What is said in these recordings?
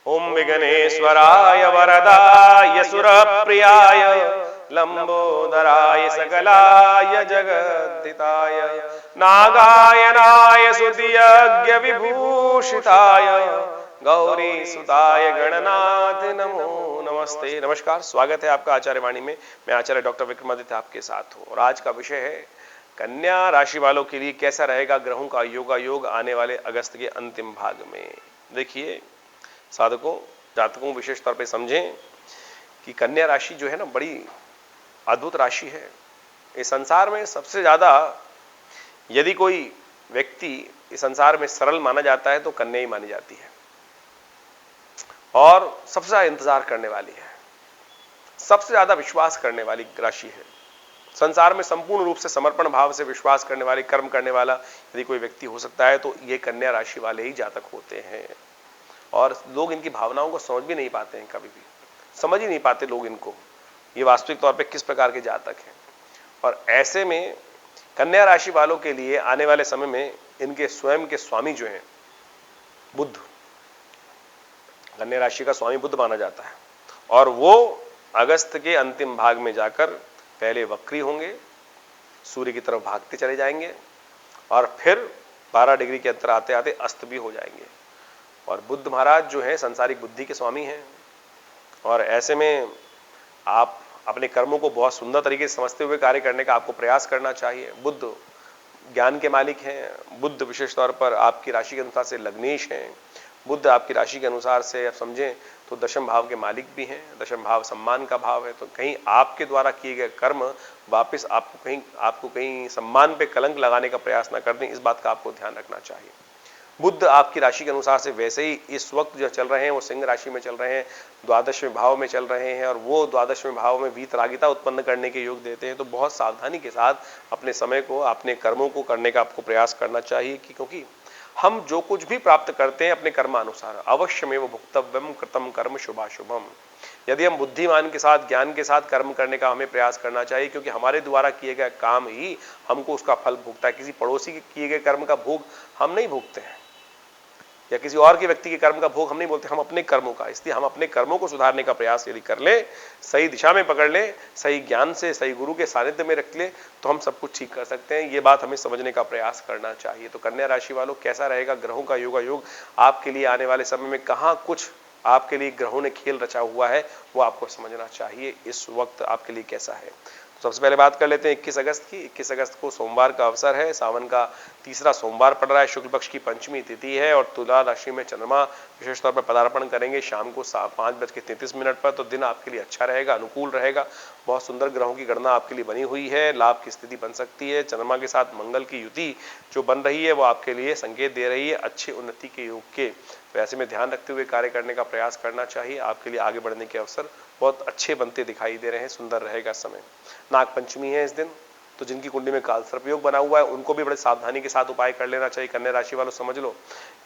ओम विघ्नेश्वराय वरदाय सुरप्रियाय लंबोदराय सकलाय जगद्धिताय नागायनाय सुदियज्ञ विभूषिताय गौरी सुताय गणनाथ नमो नमस्ते। नमस्कार, स्वागत है आपका आचार्य वाणी में। मैं आचार्य डॉक्टर विक्रमादित्य आपके साथ हूँ और आज का विषय है कन्या राशि वालों के लिए कैसा रहेगा ग्रहों का योगायोग आने वाले अगस्त के अंतिम भाग में। देखिए साधकों, जातकों विशेष तौर पे समझें कि कन्या राशि जो है ना, बड़ी अद्भुत राशि है। इस संसार में सबसे ज्यादा यदि कोई व्यक्ति इस संसार में सरल माना जाता है तो कन्या ही मानी जाती है और सबसे ज्यादा इंतजार करने वाली है, सबसे ज्यादा विश्वास करने वाली राशि है। संसार में संपूर्ण रूप से समर्पण भाव से विश्वास करने वाले, कर्म करने वाला यदि कोई व्यक्ति हो सकता है तो ये कन्या राशि वाले ही जातक होते हैं। और लोग इनकी भावनाओं को समझ भी नहीं पाते हैं, कभी भी समझ ही नहीं पाते लोग इनको, ये वास्तविक तौर पे किस प्रकार के जातक हैं। और ऐसे में कन्या राशि वालों के लिए आने वाले समय में इनके स्वयं के स्वामी जो हैं बुध, कन्या राशि का स्वामी बुध माना जाता है और वो अगस्त के अंतिम भाग में जाकर पहले वक्री होंगे, सूर्य की तरफ भागते चले जाएंगे और फिर 12 डिग्री के अंतर आते आते अस्त भी हो जाएंगे। और बुद्ध महाराज जो है संसारिक बुद्धि के स्वामी हैं और ऐसे में आप अपने कर्मों को बहुत सुंदर तरीके से समझते हुए कार्य करने का आपको प्रयास करना चाहिए। बुद्ध ज्ञान के मालिक हैं। बुद्ध विशेष तौर पर आपकी राशि के अनुसार से लग्नेश हैं। बुद्ध आपकी राशि के अनुसार से आप समझें तो दशम भाव के मालिक भी हैं। दशम भाव सम्मान का भाव है, तो कहीं आपके द्वारा किए गए कर्म वापस आपको कहीं सम्मान पे कलंक लगाने का प्रयास ना कर दें, इस बात का आपको ध्यान रखना चाहिए। बुद्ध आपकी राशि के अनुसार से वैसे ही इस वक्त जो चल रहे हैं वो सिंह राशि में चल रहे हैं, द्वादशवें भाव में चल रहे हैं और वो द्वादशवें भाव में वीतरागिता उत्पन्न करने के योग देते हैं। तो बहुत सावधानी के साथ अपने समय को, अपने कर्मों को करने का आपको प्रयास करना चाहिए कि क्योंकि हम जो कुछ भी प्राप्त करते हैं अपने कर्मानुसार अवश्यमेव भुक्तव्यम कृतम कर्म शुभाशुभम। यदि हम बुद्धिमान के साथ, ज्ञान के साथ कर्म करने का हमें प्रयास करना चाहिए, क्योंकि हमारे द्वारा किए गए काम ही हमको उसका फल भुगता है। किसी पड़ोसी के किए गए कर्म का भोग हम नहीं भोगते हैं या किसी और के व्यक्ति के कर्म का भोग हम नहीं बोलते, हम अपने कर्मों का। इसलिए हम अपने कर्मों को सुधारने का प्रयास यदि कर ले, सही दिशा में पकड़ ले, सही ज्ञान से, सही गुरु के सानिध्य में रख ले तो हम सब कुछ ठीक कर सकते हैं। ये बात हमें समझने का प्रयास करना चाहिए। तो कन्या राशि वालों, कैसा रहेगा ग्रहों का योगायोग आपके लिए आने वाले समय में? कहाँ कुछ आपके लिए ग्रहों ने खेल रचा हुआ है वो आपको समझना चाहिए। इस वक्त आपके लिए कैसा है? सबसे पहले बात कर लेते हैं 21 अगस्त की। 21 अगस्त को सोमवार का अवसर है। सावन का तीसरा सोमवार पड़ रहा है, शुक्ल पक्ष की पंचमी तिथि है और तुला राशि में चंद्रमा विशेष तौर पर पदार्पण करेंगे शाम को 5:33 पर। तो दिन आपके लिए अच्छा रहेगा, अनुकूल रहेगा। बहुत सुंदर ग्रहों की गणना आपके लिए बनी हुई है। लाभ की स्थिति बन सकती है। चंद्रमा के साथ मंगल की युति जो बन रही है वो आपके लिए संकेत दे रही है अच्छे उन्नति के योग के। तो ऐसे में ध्यान रखते हुए कार्य करने का प्रयास करना चाहिए। आपके लिए आगे बढ़ने के अवसर बहुत अच्छे बनते दिखाई दे रहे हैं। सुंदर रहेगा समय। नाग पंचमी है इस दिन, तो जिनकी कुंडली में काल सर्पयोग बना हुआ है उनको भी बड़े सावधानी के साथ उपाय कर लेना चाहिए। कन्या राशि वालों समझ लो,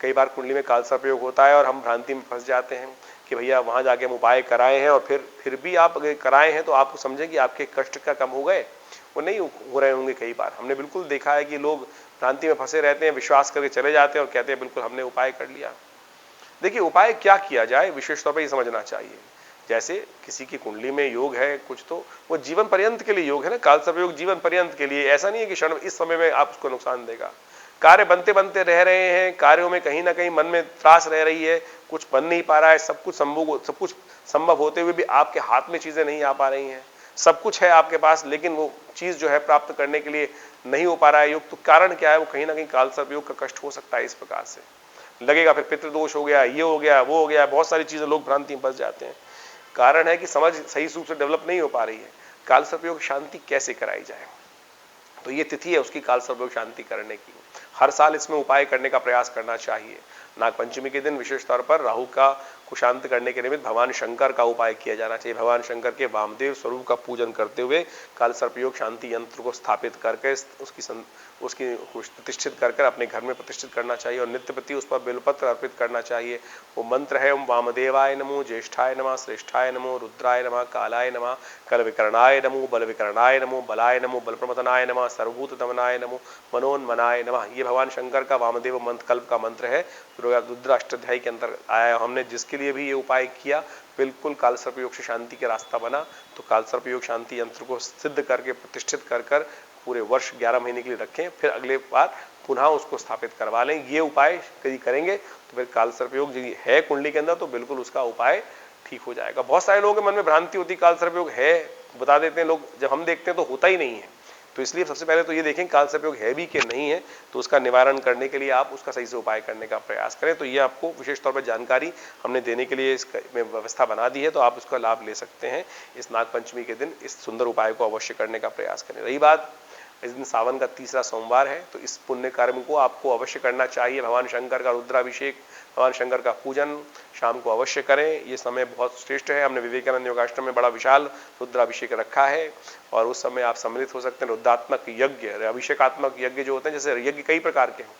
कई बार कुंडली में काल सर्पयोग होता है और हम भ्रांति में फंस जाते हैं कि भैया वहां जाके हम उपाय कराए हैं और फिर भी आप अगर कराए हैं तो आप समझें कि आपके कष्ट का कम हो गए, वो नहीं हो रहे होंगे। कई बार हमने बिल्कुल देखा है कि लोग भ्रांति में फंसे रहते हैं, विश्वास करके चले जाते हैं और कहते हैं बिल्कुल हमने उपाय कर लिया। देखिए उपाय क्या किया जाए विशेष तौर पर ये समझना चाहिए। जैसे किसी की कुंडली में योग है कुछ, तो वो जीवन पर्यंत के लिए योग है ना। काल सर्पयोग जीवन पर्यंत के लिए, ऐसा नहीं है कि क्षण इस समय में आप उसको नुकसान देगा। कार्य बनते बनते रह रहे हैं, कार्यों में कहीं ना कहीं मन में त्रास रह रही है, कुछ बन नहीं पा रहा है, सब कुछ संभव होते हुए भी आपके हाथ में चीजें नहीं आ पा रही हैं। सब कुछ है आपके पास लेकिन वो चीज जो है प्राप्त करने के लिए नहीं हो पा रहा है योग। तो कारण क्या है? वो कहीं ना कहीं काल सर्पयोग का कष्ट हो सकता है। इस प्रकार से लगेगा फिर पितृदोष हो गया, ये हो गया, वो हो गया, बहुत सारी चीजें, लोग भ्रांति में फंस जाते हैं। कारण है कि समझ सही रूप से डेवलप नहीं हो पा रही है। काल सर्पयोग शांति कैसे कराई जाए, तो ये तिथि है उसकी काल सर्पयोग शांति करने की। हर साल इसमें उपाय करने का प्रयास करना चाहिए। नागपंचमी के दिन विशेष तौर पर राहु का को शांत करने के निमित्त भगवान शंकर का उपाय किया जाना चाहिए। भगवान शंकर के वामदेव स्वरूप का पूजन करते हुए काल सर्पयोग शांति यंत्र को स्थापित करके उसकी प्रतिष्ठित कर अपने घर में प्रतिष्ठित करना चाहिए और नित्य प्रति उस पर बेलपत्र अर्पित करना चाहिए। वो मंत्र है ओम वामदेवाय नमो, ज्येष्ठाय नमः, श्रेष्ठाय नमो, रुद्राय नमः, कालाय नमः, कल विकरणाय नमो, बल विकरणाय नमो, बलाय नमो, बल प्रमथनाय नमः, सर्वभूत दमनाय नमो, मनोन्मनाय नमः। ये भगवान शंकर का वामदेव मंत्र कल्प का मंत्र है। रुद्राष्टाध्यायी के अंदर आया। हमने जिसके लिए भी ये उपाय किया बिल्कुल कालसर्प योग से शांति का रास्ता बना। तो कालसर्प योग शांति यंत्र को सिद्ध करके प्रतिष्ठित कर कर पूरे वर्ष 11 महीने के लिए रखें, फिर अगले बार पुनः उसको स्थापित करवा लें। ये उपाय यदि करेंगे तो फिर कालसर्प योग यदि है कुंडली के अंदर तो बिल्कुल उसका उपाय ठीक हो जाएगा। बहुत सारे लोगों के मन में भ्रांति होती कालसर्प योग है, बता देते हैं लोग, जब हम देखते हैं तो होता ही नहीं है। तो इसलिए सबसे पहले तो ये देखें कालसर्प योग है भी कि नहीं है, तो उसका निवारण करने के लिए आप उसका सही से उपाय करने का प्रयास करें। तो ये आपको विशेष तौर पर जानकारी हमने देने के लिए इसमें व्यवस्था बना दी है, तो आप उसका लाभ ले सकते हैं। इस नागपंचमी के दिन इस सुंदर उपाय को अवश्य करने का प्रयास करें। रही बात, इस दिन सावन का तीसरा सोमवार है, तो इस पुण्य कर्म को आपको अवश्य करना चाहिए। भगवान शंकर का रुद्राभिषेक, भगवान शंकर का पूजन शाम को अवश्य करें। ये समय बहुत श्रेष्ठ है। हमने विवेकानंद योगाश्रम में बड़ा विशाल रुद्राभिषेक रखा है और उस समय आप सम्मिलित हो सकते हैं। रुद्रात्मक यज्ञ, अभिषेकात्मक यज्ञ जो होते हैं, जैसे यज्ञ कई प्रकार के हैं,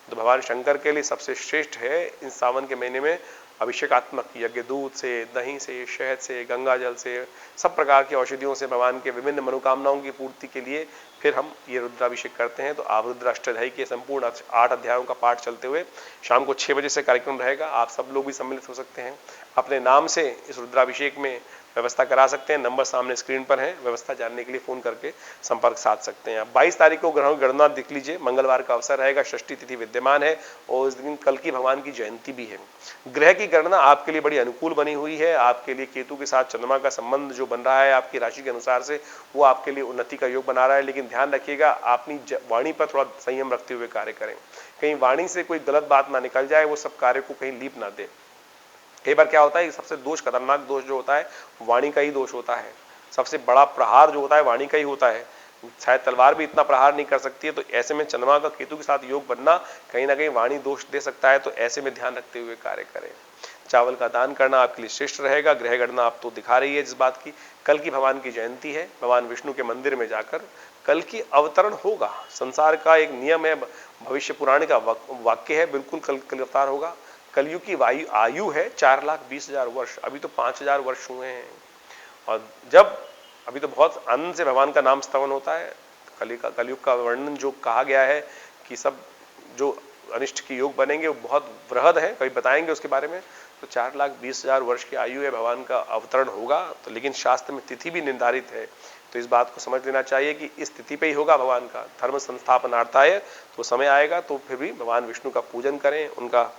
तो भगवान शंकर के लिए सबसे श्रेष्ठ है इन सावन के महीने में अभिषेकात्मक यज्ञ। दूध से, दही से, शहद से, गंगा जल से, सब प्रकार की औषधियों से भगवान के विभिन्न मनोकामनाओं की पूर्ति के लिए फिर हम ये रुद्राभिषेक करते हैं। तो आप रुद्राष्टाध्यायी के संपूर्ण 8 अध्यायों का पाठ चलते हुए शाम को 6 बजे से कार्यक्रम रहेगा। आप सब लोग भी सम्मिलित हो सकते हैं। अपने नाम से इस रुद्राभिषेक में व्यवस्था करा सकते हैं। नंबर सामने स्क्रीन पर है, व्यवस्था जानने के लिए फोन करके संपर्क साध सकते हैं। 22 तारीख को ग्रह गणना देख लीजिए, मंगलवार का अवसर रहेगा, षष्ठी तिथि विद्यमान है और उस दिन कल की भगवान की जयंती भी है। ग्रह की गणना आपके लिए बड़ी अनुकूल बनी हुई है। आपके लिए केतु के साथ चंद्रमा का संबंध जो बन रहा है आपकी राशि के अनुसार से, वो आपके लिए उन्नति का योग बना रहा है। लेकिन ध्यान रखिएगा, अपनी वाणी पर थोड़ा संयम रखते हुए कार्य करें। कहीं वाणी से कोई गलत बात ना निकल जाए, वो सब कार्य को कहीं लीप ना दे। कई बार क्या होता है, सबसे दोष, खतरनाक दोष जो होता है वाणी का ही दोष होता है। सबसे बड़ा प्रहार जो होता है वाणी का ही होता है। शायद तलवार भी इतना प्रहार नहीं कर सकती है। तो ऐसे में चंद्रमा का केतु के साथ योग बनना कहीं ना कहीं वाणी दोष दे सकता है। तो ऐसे में ध्यान रखते हुए कार्य करें। चावल का दान करना आपके लिए श्रेष्ठ रहेगा। ग्रह गणना आप तो दिखा रही है जिस बात की, कल की भगवान की जयंती है। भगवान विष्णु के मंदिर में जाकर कल की अवतरण होगा। संसार का एक नियम है, भविष्य पुराण का वाक्य है, बिल्कुल कल अवतार होगा। कलयुग की आयु है 4,20,000 वर्ष, अभी तो 5,000 वर्ष हुए हैं। और जब अभी तो बहुत आनंद से भगवान का नाम स्तवन होता है। कलयुग का वर्णन जो कहा गया है कि सब जो अनिष्ट की योग बनेंगे वो बहुत वृहद है, कभी बताएंगे उसके बारे में। तो 4,20,000 वर्ष की आयु है, भगवान का अवतरण होगा। तो लेकिन शास्त्र में तिथि भी निर्धारित है, तो इस बात को समझ लेना चाहिए कि इस तिथि पे ही होगा भगवान का धर्म संस्थापनार्थाय। तो समय आएगा तो फिर भी भगवान विष्णु का पूजन करें, उनका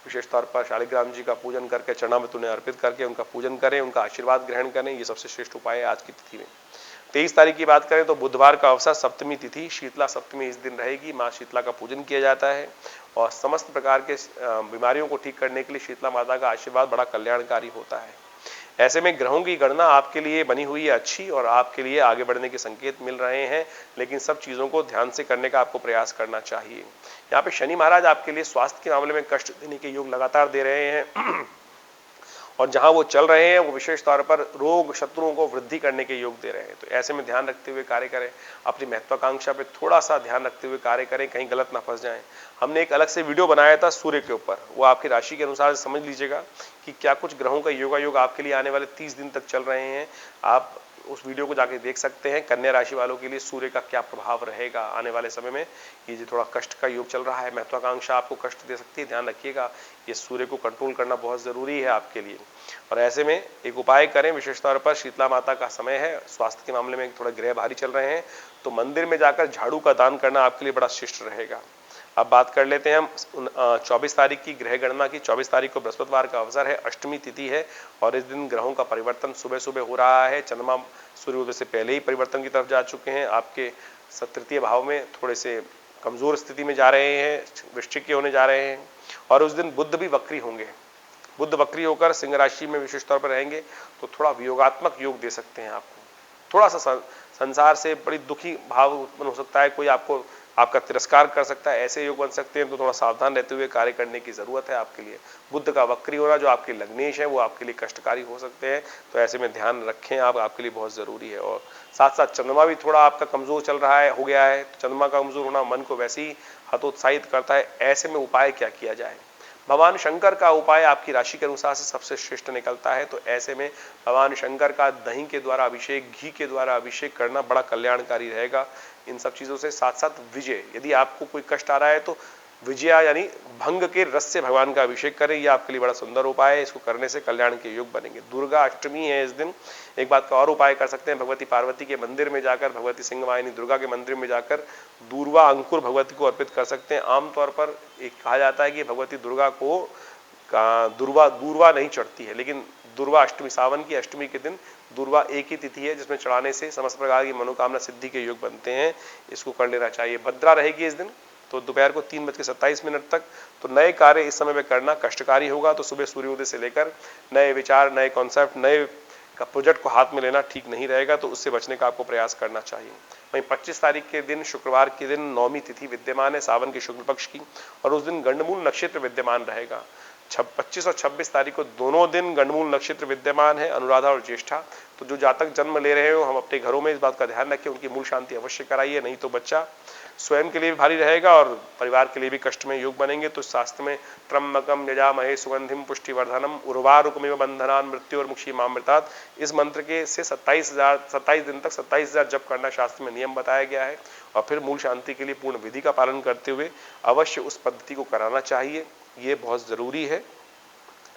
विशेष तौर पर शालिग्राम जी का पूजन करके, चरणामृत उन्हें अर्पित करके उनका पूजन करें, उनका आशीर्वाद ग्रहण करें। ये सबसे श्रेष्ठ उपाय है आज की तिथि में। 23 तारीख की बात करें तो बुधवार का अवसर, सप्तमी तिथि, शीतला सप्तमी इस दिन रहेगी। माँ शीतला का पूजन किया जाता है और समस्त प्रकार के बीमारियों को ठीक करने के लिए शीतला माता का आशीर्वाद बड़ा कल्याणकारी होता है। ऐसे में ग्रहों की गणना आपके लिए बनी हुई है अच्छी और आपके लिए आगे बढ़ने के संकेत मिल रहे हैं। लेकिन सब चीज़ों को ध्यान से करने का आपको प्रयास करना चाहिए। यहाँ पे शनि महाराज आपके लिए स्वास्थ्य के मामले में कष्ट देने के योग लगातार दे रहे हैं और जहां वो चल रहे हैं वो विशेष तौर पर रोग शत्रुओं को वृद्धि करने के योग दे रहे हैं। तो ऐसे में ध्यान रखते हुए कार्य करें। अपनी महत्वाकांक्षा पे थोड़ा सा ध्यान रखते हुए कार्य करें, कहीं गलत ना फंस जाएं। हमने एक अलग से वीडियो बनाया था सूर्य के ऊपर, वो आपकी राशि के अनुसार समझ लीजिएगा कि क्या कुछ ग्रहों का योगा योग आपके लिए आने वाले 30 दिन तक चल रहे हैं। आप उस वीडियो को जाके देख सकते हैं। कन्या राशि वालों के लिए सूर्य का क्या प्रभाव रहेगा आने वाले समय में। ये जो थोड़ा कष्ट का योग चल रहा है, महत्वाकांक्षा आपको कष्ट दे सकती है, ध्यान रखिएगा। ये सूर्य को कंट्रोल करना बहुत जरूरी है आपके लिए। और ऐसे में एक उपाय करें, विशेष तौर पर शीतला माता का समय है, स्वास्थ्य के मामले में थोड़ा ग्रह भारी चल रहे हैं, तो मंदिर में जाकर झाड़ू का दान करना आपके लिए बड़ा शिष्ट रहेगा। अब बात कर लेते हैं हम 24 तारीख की ग्रह गणना की। 24 तारीख को बृहस्पतिवार का अवसर है, अष्टमी तिथि है और इस दिन ग्रहों का परिवर्तन सुबह सुबह हो रहा है। चंद्रमा सूर्योदय से पहले ही परिवर्तन की तरफ जा चुके हैं। आपके तृतीय भाव में थोड़े से कमजोर स्थिति में जा रहे हैं, वृश्चिक के होने जा रहे हैं। और उस दिन बुध भी वक्री होंगे। बुध वक्री होकर सिंह राशि में विशेष तौर पर रहेंगे, तो थोड़ा वियोगात्मक योग दे सकते हैं आपको। थोड़ा सा संसार से बड़ी दुखी भाव उत्पन्न हो सकता है, कोई आपका तिरस्कार कर सकता है, ऐसे योग बन सकते हैं। तो थोड़ा सावधान रहते हुए कार्य करने की जरूरत है आपके लिए। बुध का वक्री होना जो आपके लग्नेश है वो आपके लिए कष्टकारी हो सकते हैं, तो ऐसे में ध्यान रखें आप, आपके लिए बहुत जरूरी है। और साथ साथ चंद्रमा भी थोड़ा आपका कमजोर चल रहा है, हो गया है। तो चंद्रमा का कमजोर होना मन को वैसे ही हतोत्साहित करता है। ऐसे में उपाय क्या किया जाए? भगवान शंकर का उपाय आपकी राशि के अनुसार से सबसे श्रेष्ठ निकलता है। तो ऐसे में भगवान शंकर का दही के द्वारा अभिषेक, घी के द्वारा अभिषेक करना बड़ा कल्याणकारी रहेगा। इन सब चीजों से साथ साथ विजय, यदि आपको कोई कष्ट आ रहा है तो विजया यानी भंग के रस से भगवान का अभिषेक करें, यह आपके लिए बड़ा सुंदर उपाय है। इसको करने से कल्याण के योग बनेंगे। दुर्गा अष्टमी है इस दिन। एक बात का और उपाय कर सकते हैं, भगवती पार्वती के मंदिर में जाकर, भगवती सिंहवाहिनी दुर्गा के मंदिर में जाकर दूर्वा अंकुर भगवती को अर्पित कर सकते हैं। आमतौर पर एक कहा जाता है कि भगवती दुर्गा को दूर्वा नहीं चढ़ती है, लेकिन दुर्वा अष्टमी, सावन की अष्टमी के दिन दुर्वा एक ही तिथि है जिसमें चढ़ाने से समस्त प्रकार की मनोकामना सिद्धि के योग बनते हैं। इसको कर लेना चाहिए। भद्रा रहेगी इस दिन, तो दोपहर को 3:27 तक। तो नए कार्य इस समय में करना कष्टकारी होगा। तो सुबह सूर्योदय से लेकर नए विचार, नए कॉन्सेप्ट, नए का प्रोजेक्ट को हाथ में लेना ठीक नहीं रहेगा, तो उससे बचने का आपको प्रयास करना चाहिए। वहीं 25 तारीख के दिन शुक्रवार के दिन नौमी तिथि विद्यमान है सावन के शुक्ल पक्ष की, और उस दिन गंडमूल नक्षत्र विद्यमान रहेगा। 25 और 26 तारीख को दोनों दिन गंडमूल नक्षत्र विद्यमान है, अनुराधा और ज्येष्ठा। तो जो जातक जन्म ले रहे हो, हम अपने घरों में इस बात का ध्यान रखें, उनकी मूल शांति अवश्य कराइए, नहीं तो बच्चा स्वयं के लिए भी भारी रहेगा और परिवार के लिए भी कष्टमय योग बनेंगे। तो शास्त्र में त्र्यंबकम यजामहे सुगंधिम पुष्टिवर्धनम उर्वारुकमिव बंधनान मृत्यु और मुक्षीमामृतात्, इस मंत्र के से 27 दिन तक 27,000 जप करना शास्त्र में नियम बताया गया है। और फिर मूल शांति के लिए पूर्ण विधि का पालन करते हुए अवश्य उस पद्धति को कराना चाहिए, ये बहुत जरूरी है।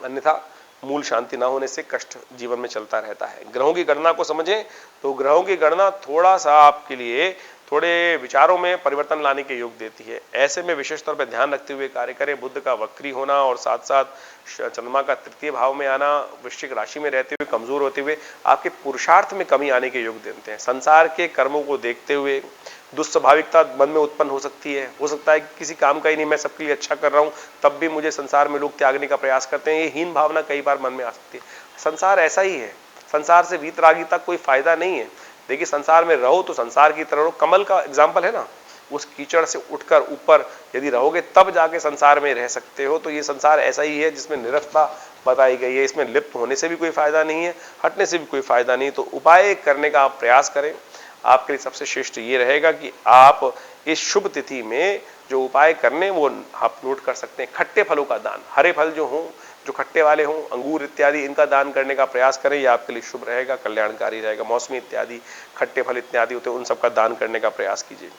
अन्यथा मूल शांति ना होने से कष्ट जीवन में चलता रहता है। ग्रहों की गणना को समझें तो ग्रहों की गणना थोड़ा सा आपके लिए थोड़े विचारों में परिवर्तन लाने के योग देती है। ऐसे में विशेष तौर पर ध्यान रखते हुए कार्य करें। बुध का वक्री होना और साथ साथ चंद्रमा का तृतीय भाव में आना, वृश्चिक राशि में रहते हुए कमजोर होते हुए आपके पुरुषार्थ में कमी आने के योग देते हैं। संसार के कर्मों को देखते हुए दुस्वाभाविकता मन में उत्पन्न हो सकती है। हो सकता है कि किसी काम का ही नहीं, मैं सबके लिए अच्छा कर रहा हूं, तब भी मुझे संसार में लोग त्यागने का प्रयास करते हैं। ये हीन भावना कई बार मन में आ सकती है। संसार ऐसा ही है, संसार से वीतरागी तक कोई फायदा नहीं है। देखिए, संसार में रहो तो संसार की तरह रहो। कमल का एग्जाम्पल है ना, उस कीचड़ से उठकर ऊपर यदि रहोगे तब जाके संसार में रह सकते हो। तो ये संसार ऐसा ही है जिसमें निरसता बताई गई है। इसमें लिप्त होने से भी कोई फायदा नहीं है, हटने से भी कोई फायदा नहीं। तो उपाय करने का आप प्रयास करें। आपके लिए सबसे श्रेष्ठ ये रहेगा कि आप इस शुभ तिथि में जो उपाय करने वो आप नोट कर सकते हैं। खट्टे फलों का दान, हरे फल जो हों, जो खट्टे वाले हों, अंगूर इत्यादि, इनका दान करने का प्रयास करें। ये आपके लिए शुभ रहेगा, कल्याणकारी रहेगा। मौसमी इत्यादि खट्टे फल इत्यादि होते हैं, उन सबका दान करने का प्रयास कीजिए।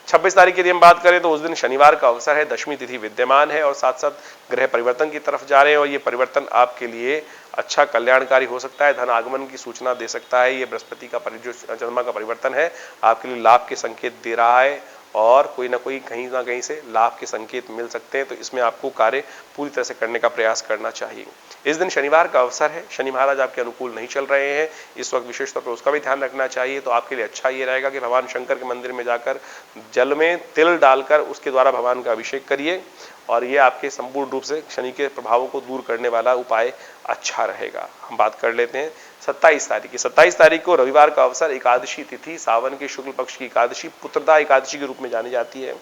26 तारीख की यदि हम बात करें तो उस दिन शनिवार का अवसर है, दशमी तिथि विद्यमान है और साथ साथ ग्रह परिवर्तन की तरफ जा रहे हैं। और ये परिवर्तन आपके लिए अच्छा कल्याणकारी हो सकता है, धन आगमन की सूचना दे सकता है। ये बृहस्पति का जो चंद्रमा का परिवर्तन है आपके लिए लाभ के संकेत दे रहा है और कोई ना कोई कहीं ना कहीं से लाभ के संकेत मिल सकते हैं। तो इसमें आपको कार्य पूरी तरह से करने का प्रयास करना चाहिए। इस दिन शनिवार का अवसर है, शनि महाराज आपके अनुकूल नहीं चल रहे हैं इस वक्त, विशेष तौर पर उसका भी ध्यान रखना चाहिए। तो आपके लिए अच्छा ये रहेगा कि भगवान शंकर के मंदिर में जाकर जल में तिल डालकर उसके द्वारा भगवान का अभिषेक करिए और ये आपके संपूर्ण रूप से शनि के प्रभावों को दूर करने वाला उपाय अच्छा रहेगा। हम बात कर लेते हैं 27 तारीख की। 27 तारीख को रविवार का अवसर, एकादशी तिथि, सावन के शुक्ल पक्ष की एकादशी पुत्रदा एकादशी के रूप में जानी जाती है।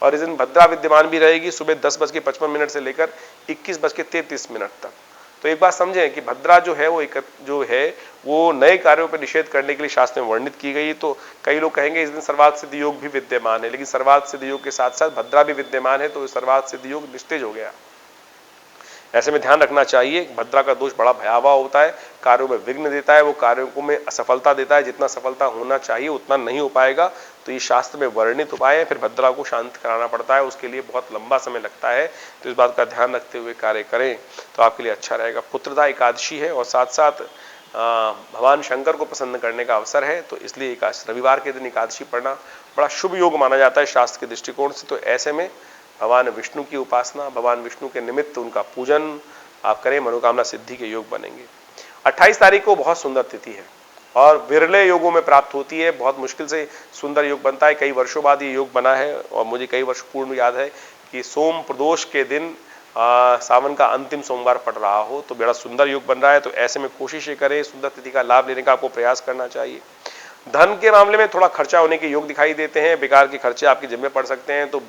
और इस दिन भद्रा विद्यमान भी रहेगी सुबह 10:55 से लेकर 21:33 तक। तो एक बात समझें कि भद्रा जो है वो नए कार्यों पर निषेध करने के लिए शास्त्र में वर्णित की गई। तो कई लोग कहेंगे इस दिन सर्वार्थ सिद्ध योग भी विद्यमान है, लेकिन सर्वार्थ सिद्ध योग के साथ साथ भद्रा भी विद्यमान है, तो सर्वार्थ सिद्ध योग निस्तेज हो गया। ऐसे में ध्यान रखना चाहिए, भद्रा का दोष बड़ा भयावह होता है, कार्यों में विघ्न देता है, वो कार्यों में असफलता देता है। जितना सफलता होना चाहिए उतना नहीं हो पाएगा। तो ये शास्त्र में वर्णित उपाय है, फिर भद्रा को शांत कराना पड़ता है, उसके लिए बहुत लंबा समय लगता है। तो इस बात का ध्यान रखते हुए कार्य करें तो आपके लिए अच्छा रहेगा। पुत्रदा एकादशी है और साथ साथ भगवान शंकर को प्रसन्न करने का अवसर है, तो इसलिए रविवार के दिन एकादशी पढ़ना बड़ा शुभ योग माना जाता है शास्त्र के दृष्टिकोण से। तो ऐसे में भगवान विष्णु की उपासना, भगवान विष्णु के निमित्त उनका पूजन आप करें, मनोकामना सिद्धि के योग बनेंगे। 28 तारीख को बहुत सुंदर तिथि है और विरले योगों में प्राप्त होती है। बहुत मुश्किल से सुंदर योग बनता है, कई वर्षों बाद ये योग बना है और मुझे कई वर्ष पूर्ण याद है कि सोम प्रदोष के दिन सावन का अंतिम सोमवार पड़ रहा हो, तो बड़ा सुंदर योग बन रहा है। तो ऐसे में कोशिश ये करें, सुंदर तिथि का लाभ लेने का आपको प्रयास करना चाहिए। धन के मामले में थोड़ा खर्चा होने के योग दिखाई देते हैं, बेकार के खर्चे आपके जिम्मे पड़ सकते हैं। तो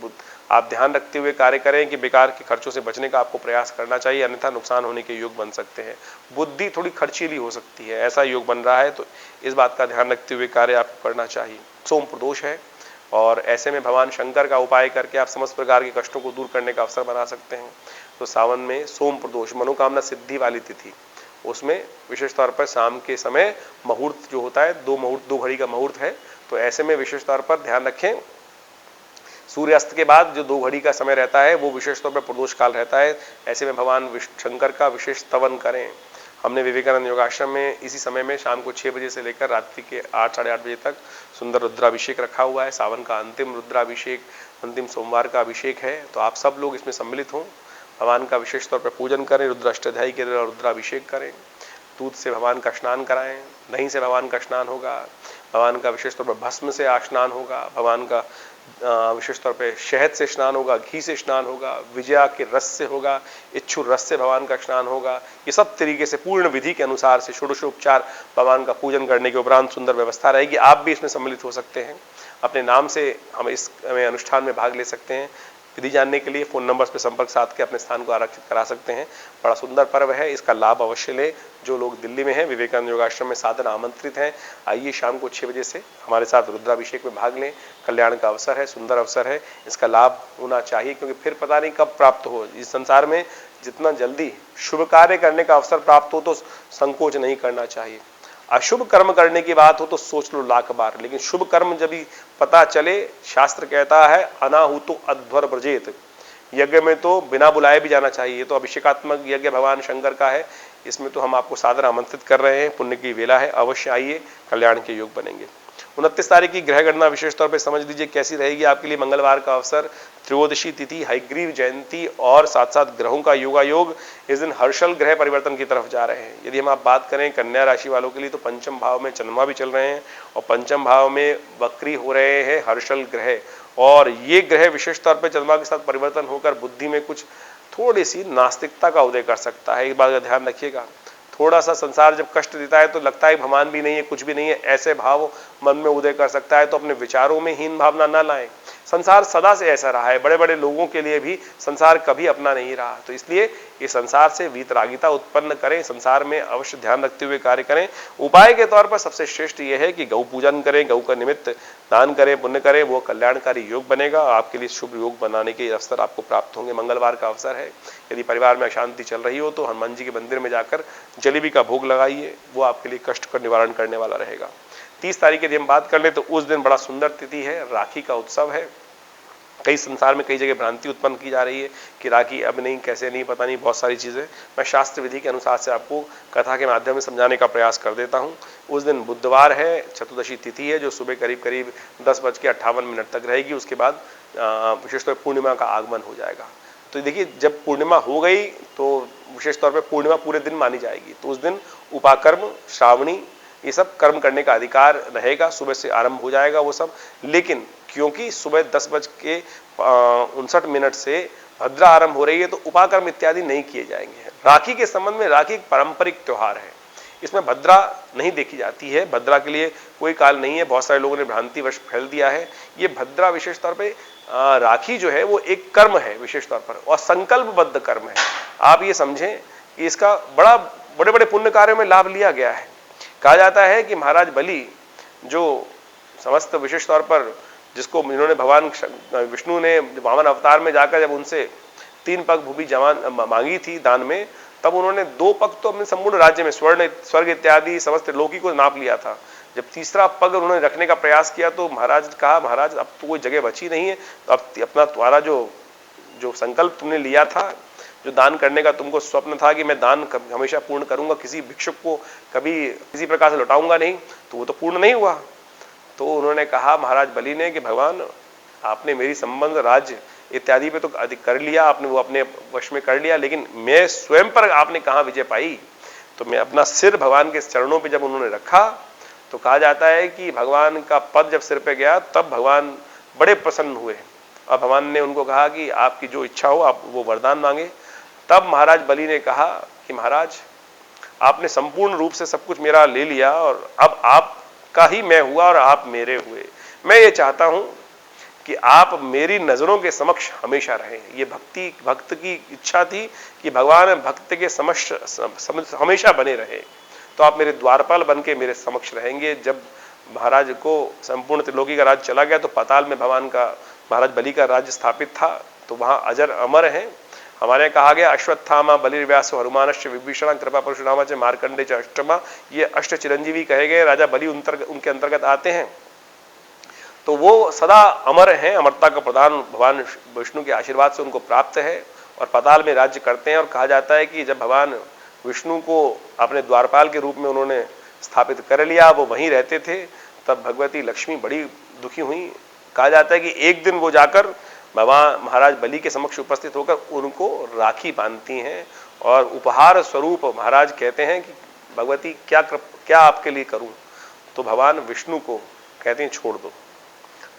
आप ध्यान रखते हुए कार्य करें कि बेकार के खर्चों से बचने का आपको प्रयास करना चाहिए, अन्यथा नुकसान होने के योग बन सकते हैं। बुद्धि थोड़ी खर्चीली हो सकती है, ऐसा योग बन रहा है, तो इस बात का ध्यान रखते हुए कार्य आपको करना चाहिए। सोम प्रदोष है और ऐसे में भगवान शंकर का उपाय करके आप समस्त प्रकार के कष्टों को दूर करने का अवसर बना सकते हैं। तो सावन में सोम प्रदोष मनोकामना सिद्धि वाली तिथि, उसमें विशेष तौर पर शाम के समय मुहूर्त जो होता है, 2 घड़ी का मुहूर्त है। तो ऐसे में विशेष तौर पर ध्यान रखें, सूर्यास्त के बाद जो 2 घड़ी का समय रहता है वो विशेष तौर पर प्रदोष काल रहता है। ऐसे में भगवान शंकर का विशेष स्तवन करें। हमने विवेकानंद योगाश्रम में इसी समय में शाम को 6 बजे से लेकर रात्रि के 8 साढ़े 8 बजे तक सुंदर रुद्राभिषेक रखा हुआ है। सावन का अंतिम रुद्राभिषेक, अंतिम सोमवार का अभिषेक है, तो आप सब लोग इसमें सम्मिलित हों, भगवान का विशेष तौर पर पूजन करें, रुद्राष्टाध्यायी के द्वारा रुद्राभिषेक करें, दूध से भगवान का स्नान कराएं, दही से भगवान का स्नान होगा, भगवान का विशेष तौर पर भस्म से स्नान होगा, भगवान का विशेष तौर पे शहद से स्नान होगा, घी से स्नान होगा, विजया के रस से होगा, इच्छुर रस से भगवान का स्नान होगा। ये सब तरीके से पूर्ण विधि के अनुसार से षोडशोपचार भगवान का पूजन करने के उपरांत सुंदर व्यवस्था रहेगी। आप भी इसमें सम्मिलित हो सकते हैं, अपने नाम से हम इस अनुष्ठान में भाग ले सकते हैं। विधि जानने के लिए फोन नंबर्स पर संपर्क साध के अपने स्थान को आरक्षित करा सकते हैं। बड़ा सुंदर पर्व है, इसका लाभ अवश्य लें। जो लोग दिल्ली में हैं, विवेकानंद योगाश्रम में सादर आमंत्रित हैं। आइए शाम को 6 बजे से हमारे साथ रुद्राभिषेक में भाग लें। कल्याण का अवसर है, सुंदर अवसर है, इसका लाभ होना चाहिए, क्योंकि फिर पता नहीं कब प्राप्त हो। इस संसार में जितना जल्दी शुभ कार्य करने का अवसर प्राप्त हो तो संकोच नहीं करना चाहिए। अशुभ कर्म करने की बात हो तो सोच लो लाख बार, लेकिन शुभ कर्म जब भी पता चले, शास्त्र कहता है अनाहुतो अध्वर व्रजेत, यज्ञ में तो बिना बुलाए भी जाना चाहिए। तो अभिषेकात्मक यज्ञ भगवान शंकर का है, इसमें तो हम आपको सादर आमंत्रित कर रहे हैं। पुण्य की वेला है, अवश्य आइए, कल्याण के योग बनेंगे। 29 तारीख की ग्रह गणना विशेष तौर पे समझ लीजिए कैसी रहेगी आपके लिए। मंगलवार का अवसर, त्रयोदशी तिथि, हयग्रीव जयंती और साथ साथ ग्रहों का योगायोग। इस दिन हर्षल ग्रह परिवर्तन की तरफ जा रहे हैं। यदि हम आप बात करें कन्या राशि वालों के लिए, तो पंचम भाव में चंद्रमा भी चल रहे हैं और पंचम भाव में वक्री हो रहे हैं हर्षल ग्रह। और ये ग्रह विशेष तौर पर चंद्रमा के साथ परिवर्तन होकर बुद्धि में कुछ थोड़ी सी नास्तिकता का उदय कर सकता है। एक बात का ध्यान रखिएगा, थोड़ा सा संसार जब कष्ट देता है तो लगता है भगवान भी नहीं है, कुछ भी नहीं है, ऐसे भाव मन में उदय कर सकता है। तो अपने विचारों में हीन भावना ना लाएं। संसार सदा से ऐसा रहा है, बड़े बड़े लोगों के लिए भी संसार कभी अपना नहीं रहा। तो इसलिए ये संसार से वीतरागिता उत्पन्न करें, संसार में अवश्य ध्यान रखते हुए कार्य करें। उपाय के तौर पर सबसे श्रेष्ठ ये है कि गौ पूजन करें, गौ का निमित्त दान करें, पुण्य करें, वो कल्याणकारी योग बनेगा। आपके लिए शुभ योग बनाने के अवसर आपको प्राप्त होंगे। मंगलवार का अवसर है, यदि परिवार में अशांति चल रही हो तो हनुमान जी के मंदिर में जाकर जलेबी का भोग लगाइए, वो आपके लिए कष्ट का निवारण करने वाला रहेगा। 30 तारीख यदि हम बात कर लें तो उस दिन बड़ा सुंदर तिथि है, राखी का उत्सव है। कई संसार में कई जगह भ्रांति उत्पन्न की जा रही है कि राखी अब नहीं, कैसे नहीं, पता नहीं, बहुत सारी चीजें मैं शास्त्र विधि के अनुसार से आपको कथा के माध्यम से समझाने का प्रयास कर देता हूं। उस दिन बुधवार है, चतुर्दशी तिथि है, जो सुबह करीब करीब 10:58 तक रहेगी। उसके बाद विशेषतौर पूर्णिमा का आगमन हो जाएगा। तो देखिए, जब पूर्णिमा हो गई तो विशेष तौर पर पूर्णिमा पूरे दिन मानी जाएगी। तो उस दिन उपाकर्म, श्रावणी, ये सब कर्म करने का अधिकार रहेगा, सुबह से आरंभ हो जाएगा वो सब। लेकिन क्योंकि सुबह 10:59 से भद्रा आरंभ हो रही है तो उपाकर्म इत्यादि नहीं किए जाएंगे। राखी के संबंध में, राखी एक पारंपरिक त्योहार है, इसमें भद्रा नहीं देखी जाती है। भद्रा के लिए कोई काल नहीं है, बहुत सारे लोगों ने भ्रांतिवश फैल दिया है। ये भद्रा विशेष तौर पर राखी जो है वो एक कर्म है विशेष तौर पर, और संकल्पबद्ध कर्म है। आप ये समझें कि इसका बड़े बड़े पुण्य कार्यों में लाभ लिया गया है। कहा जाता है कि महाराज बलि, जो समस्त विशेष तौर पर जिसको इन्होंने भगवान विष्णु ने वामन अवतार में जाकर जब उनसे 3 पग भूमि मांगी थी दान में, तब उन्होंने 2 पग तो अपने संपूर्ण राज्य में स्वर्ग इत्यादि समस्त लोकी को नाप लिया था। जब तीसरा पग उन्होंने रखने का प्रयास किया तो महाराज कहा, महाराज अब तो कोई जगह बची नहीं है, तो अब अपना तुम्हारा जो संकल्प तुमने लिया था, जो दान करने का तुमको स्वप्न था कि मैं दान हमेशा पूर्ण करूंगा, किसी भिक्षुक को कभी किसी प्रकार से लौटाऊंगा नहीं, तो वो तो पूर्ण नहीं हुआ। तो उन्होंने कहा महाराज बलि ने कि भगवान, आपने मेरी संबंध, राज्य इत्यादि पे तो अधिक कर लिया, आपने वो अपने वश में कर लिया, लेकिन मैं स्वयं पर आपने कहाँ विजय पाई। तो मैं अपना सिर भगवान के चरणों पे जब उन्होंने रखा तो कहा जाता है कि भगवान का पद जब सिर पे गया तब भगवान बड़े प्रसन्न हुए और भगवान ने उनको कहा कि आपकी जो इच्छा हो आप वो वरदान मांगे। तब महाराज बलि ने कहा कि महाराज, आपने संपूर्ण रूप से सब कुछ मेरा ले लिया और अब आपका ही मैं हुआ और आप मेरे हुए। मैं ये चाहता हूं कि आप मेरी नजरों के समक्ष हमेशा रहें। ये भक्त की इच्छा थी कि भगवान भक्त के समक्ष हमेशा बने रहे। तो आप मेरे द्वारपाल बन के मेरे समक्ष रहेंगे। जब महाराज को संपूर्ण त्रिलोकी का राज्य चला गया तो पाताल में भगवान का, महाराज बलि का राज्य स्थापित था, तो वहां अजर अमर हैं। हमारे यहाँ कहा गया अश्वत्थामा बलिर्व्यासो हनुमानश्च विभीषण कृपा परशुरामा च मार्कंडे च अष्टमा, ये अष्ट चिरंजीवी कहे गए, राजा बलि उनके अंतर्गत आते हैं। तो वो सदा अमर हैं, अमरता का प्रदान भगवान विष्णु के आशीर्वाद से उनको प्राप्त है और पाताल में राज्य करते हैं। और कहा जाता है कि जब भगवान विष्णु को अपने द्वारपाल के रूप में उन्होंने स्थापित कर लिया, वो वहीं रहते थे, तब भगवती लक्ष्मी बड़ी दुखी हुई। कहा जाता है कि एक दिन वो जाकर भगवान महाराज बलि के समक्ष उपस्थित होकर उनको राखी बांधती हैं और उपहार स्वरूप महाराज कहते हैं कि भगवती क्या आपके लिए करूं? तो भगवान विष्णु को कहते हैं छोड़ दो।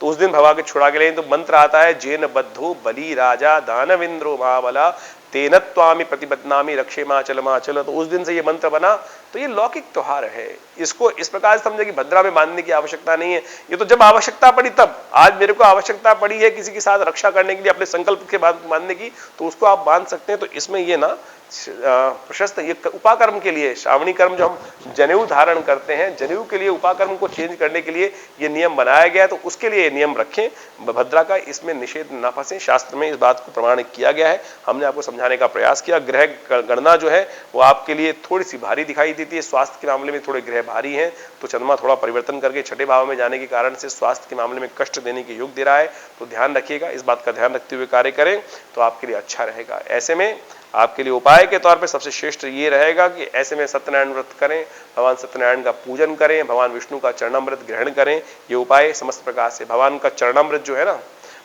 तो उस दिन भगवान के छुड़ा के लिए तो मंत्र आता है, जेन बद्धो बलि राजा दानविंद्रो महाबला तेनत्वामी प्रतिबद्धनामी रक्षे माचल माचल। तो उस दिन से ये मंत्र बना। तो ये लौकिक त्योहार है, इसको इस प्रकार से समझे कि भद्रा में बांधने की आवश्यकता नहीं है। ये तो जब आवश्यकता पड़ी तब, आज मेरे को आवश्यकता पड़ी है किसी के साथ रक्षा करने के लिए, अपने संकल्प के बांधने की, तो उसको आप बांध सकते हैं। तो इसमें ये ना प्रशस्त, ये उपाकर्म के लिए, श्रावणी कर्म जो हम जनेऊ धारण करते हैं, जनेऊ के लिए उपाकर्म को चेंज करने के लिए ये नियम बनाया गया है। तो उसके लिए नियम रखें भद्रा का, इसमें निषेध न फंसे। शास्त्र में इस बात को प्रमाणित किया गया है, हमने आपको समझाने का प्रयास किया। ग्रह गणना जो है वो आपके लिए थोड़ी सी भारी दिखाई देती है, स्वास्थ्य के मामले में थोड़े ग्रह भारी हैं, तो चंद्रमा थोड़ा परिवर्तन करके छठे भाव में जाने के कारण से स्वास्थ्य के मामले में कष्ट देने के योग दे रहा है। तो ध्यान रखिएगा, इस बात का ध्यान रखते हुए कार्य करें तो आपके लिए अच्छा रहेगा। ऐसे में आपके लिए उपाय के तौर पे सबसे श्रेष्ठ ये रहेगा कि ऐसे में सत्यनारायण व्रत करें, भगवान सत्यनारायण का पूजन करें, भगवान विष्णु का चरणामृत ग्रहण करें। ये उपाय समस्त प्रकार से, भगवान का चरणामृत जो है ना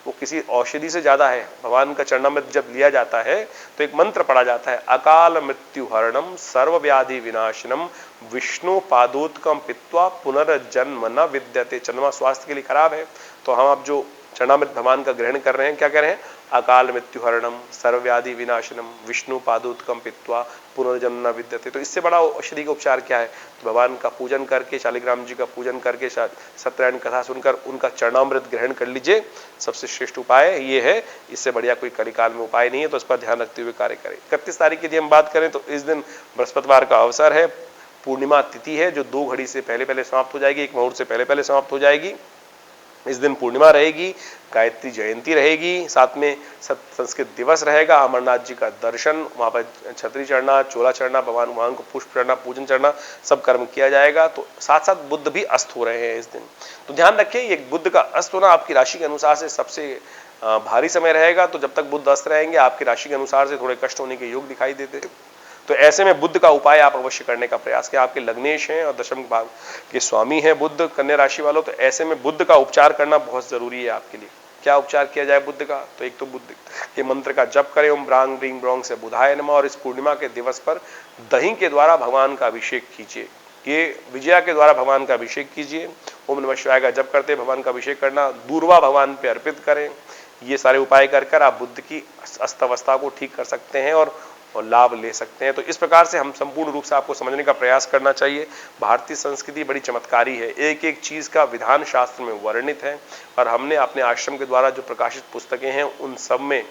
वो किसी औषधि से ज्यादा है। भगवान का चरणामृत जब लिया जाता है तो एक मंत्र पढ़ा जाता है, अकाल मृत्यु हरणम सर्व व्याधि विनाशनम विष्णु पादोत्कम पित्वा पुनर्जन्म न विद्यते। चंद्रमा स्वास्थ्य के लिए खराब है, तो हम अब जो चरणामृत भगवान का ग्रहण कर रहे हैं, क्या कह रहे हैं? अकाल मृत्यु हरणम सर्वव्याधि विनाशनम विष्णु पादोत्कम पित्वा पुनर्जन्म न विद्यते। तो इससे बड़ा औषधि का उपचार क्या है? तो भगवान का पूजन करके, शालिग्राम जी का पूजन करके, सत्यनारायण कथा सुनकर उनका चरणामृत ग्रहण कर लीजिए। सबसे श्रेष्ठ उपाय ये है, इससे बढ़िया कोई कलिकाल में उपाय नहीं है। तो इस पर ध्यान रखते हुए कार्य करें। 31 तारीख की यदि हम बात करें तो इस दिन बृहस्पतिवार का अवसर है, पूर्णिमा तिथि है जो 2 घड़ी से पहले समाप्त हो जाएगी, 1 मुहूर्त से पहले समाप्त हो जाएगी। इस दिन पूर्णिमा रहेगी, गायत्री जयंती रहेगी, साथ में संस्कृत दिवस रहेगा, अमरनाथ जी का दर्शन, वहां पर छतरी चढ़ना, चोला चढ़ना, भगवान को पुष्प चढ़ना, पूजन चढ़ना, सब कर्म किया जाएगा। तो साथ साथ बुध भी अस्त हो रहे हैं इस दिन। तो ध्यान रखें, ये बुध का अस्त होना आपकी राशि के अनुसार से सबसे भारी समय रहेगा। तो जब तक बुध अस्त रहेंगे आपकी राशि के अनुसार से थोड़े कष्ट होने के योग दिखाई देते हैं। तो ऐसे में बुद्ध का उपाय आप अवश्य करने का प्रयास करें। आपके लग्नेश हैं और दशम भाव के स्वामी हैं बुद्ध, कन्या राशि वालों, तो ऐसे में बुद्ध का उपचार करना बहुत जरूरी है आपके लिए। क्या उपचार किया जाए बुद्ध का? तो एक तो बुद्ध के मंत्र का जप करें, ओम ब्रांग ब्रींग ब्रोंग से बुधाय नमः। और इस पूर्णिमा के दिवस पर दही के द्वारा भगवान का अभिषेक कीजिए, ये विजया के द्वारा भगवान का अभिषेक कीजिए। ओम नमः शिवाय का जप करते भगवान का अभिषेक करना, दूर्वा भगवान पे अर्पित करें। ये सारे उपाय कर आप बुद्ध की अस्तवस्था को ठीक कर सकते हैं और लाभ ले सकते हैं। तो इस प्रकार से हम संपूर्ण रूप से आपको समझने का प्रयास करना चाहिए। भारतीय संस्कृति बड़ी चमत्कारी है, एक एक चीज का विधान शास्त्र में वर्णित है। और हमने अपने आश्रम के द्वारा जो प्रकाशित पुस्तकें हैं उन सब में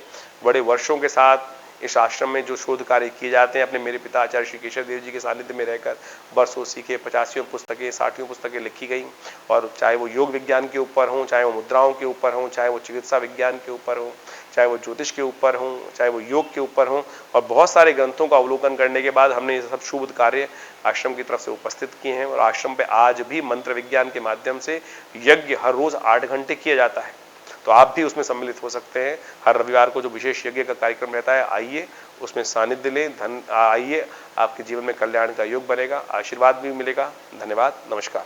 बड़े वर्षों के साथ इस आश्रम में जो शोध कार्य किए जाते हैं, अपने मेरे पिता आचार्य श्री केशव देव जी के सानिध्य में रहकर वर्षों सीखे 85 पुस्तकें 60 पुस्तकें लिखी गई। और चाहे वो योग विज्ञान के ऊपर हों, चाहे वो मुद्राओं के ऊपर हों, चाहे वो चिकित्सा विज्ञान के ऊपर हो, चाहे वो ज्योतिष के ऊपर हों, चाहे वो योग के ऊपर हों, और बहुत सारे ग्रंथों का अवलोकन करने के बाद हमने ये सब शुभ कार्य आश्रम की तरफ से उपस्थित किए हैं। और आश्रम पे आज भी मंत्र विज्ञान के माध्यम से यज्ञ हर रोज 8 घंटे किया जाता है। तो आप भी उसमें सम्मिलित हो सकते हैं। हर रविवार को जो विशेष यज्ञ का कार्यक्रम रहता है, आइए उसमें सानिध्य लें, आइए, आपके जीवन में कल्याण का योग बनेगा, आशीर्वाद भी मिलेगा। धन्यवाद, नमस्कार।